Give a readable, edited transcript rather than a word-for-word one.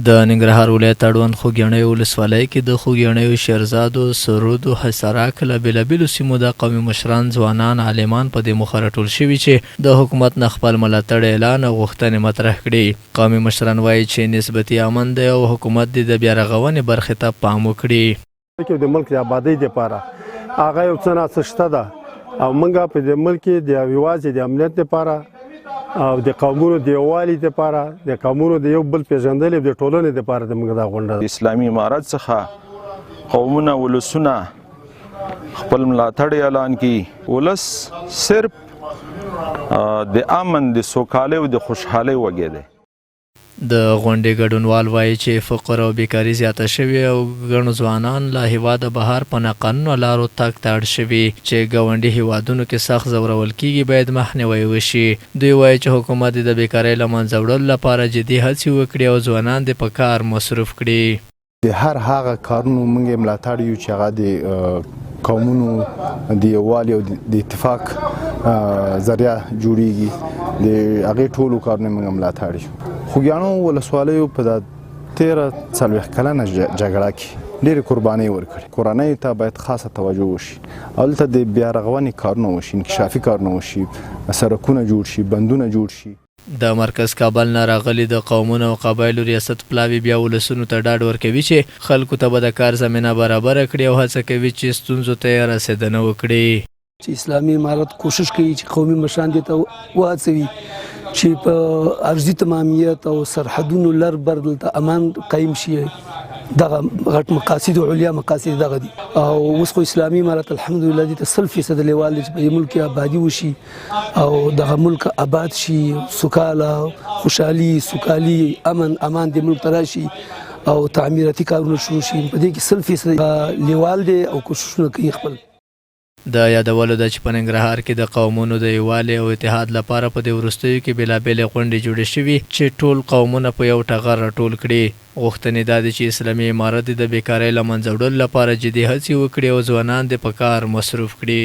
د ننګرهار ولایت اړوند خوږیاڼیو ولسوالۍ کې د خوږیاڼیو شیرزادو سرودو حصارک له بېلابېلو سیمو د قومي مشران ځوانان عالمان په دې موخه راټول شوي چې د حکومت نه خپل ملاتړ اعلان او غوښتنې مطرح کړي. قومي مشران وایي چې نسبتي امن دی او حکومت دې د بیارغونې برخې ته پام وکړي. د ملک د آبادۍ دپاره هغه یو څه ناڅه شته ده او موږ په دې ملک کې د یوازې د امنیت دپاره او د قومونو د یووالي دپاره د قومونو د یو بل پېژندلو د ټولنې دپاره د موږ دا غونډه د اسلامي امارت څخه قومونه ولسونه خپل ملاتړ اعلان کړي. ولس صرف د امن د سوکالۍ او د خوشحالۍ وږی دی. د غونډې ګډونوال وایي چې فقر او بیکاري زیاته شوې او ګڼو ځوانان له هیواده بهر په ناقانونه لارو تګ ته اړ شوي چې ګاونډي هیوادونو کې سخت ځورول کیږي باید مخنیوی وشي. دوی وایي چې حکومت د بیکارۍ له منځه وړلو لپاره جدي هڅې وکړي او ځوانان د په کار مصروف کړي. د هر هغه کارونو موږ ملاتړ یو چې هغه د قومونو د یووالي او د اتفاق ذریعه جوړیږي. د هغې ټولو کارونو موږ ملاتړ یو. خوږیاڼیو ولسوالیو په 13-40 کلنه جګړه کې ډېرې قربانۍ ورکړي. کورنیو ته باید خاصه توجه وشي او دلته د بیارغونې کارونه وشي، انکشافي کارونه وشي، سړکونه جوړ شي، بندونه جوړ شي. د مرکز کابل نه راغلي د قومونو او قبایلو ریاست پلاوي بیا ولسونو ته ډاډ ورکوي چې خلکو ته به د کار زمینه برابره کړي او هڅه کوي چې ستونزو ته یې رسېدنه وکړي. چې اسلامي امارت کوشش کوي چې قومي مشران دې ته وهڅوي چې په ارضي تمامیت او سرحدونو لر بر دلته امان قایم شي. دغه غټ مقاصد او علیا مقاصد دغه دي او اوس خو اسلامي امارت الحمدلله دې ته 100% لیوال دی چې په ملک آبادی وشي او دغه ملک آباد شي، سوکاله خوشحالي سوکالي امان د ملک تراشي او تعمیراتي کارونه شروع شي. په دې کې 100% لیوال دی او کوششونه کوي خپل. د یادولو ده چې په ننګرهار کې د قومونو د یووالي او اتحاد لپاره په دې وروستیو کې بېلابېلې غونډې جوړې شوي چې ټول قومونه په یو ټغر راټول کړي. غوښتنې دا دي چې اسلامي امارت د بیکارۍ له منځه وړلو لپاره جدي هڅې وکړي او ځوانان د په کار مصروف کړي.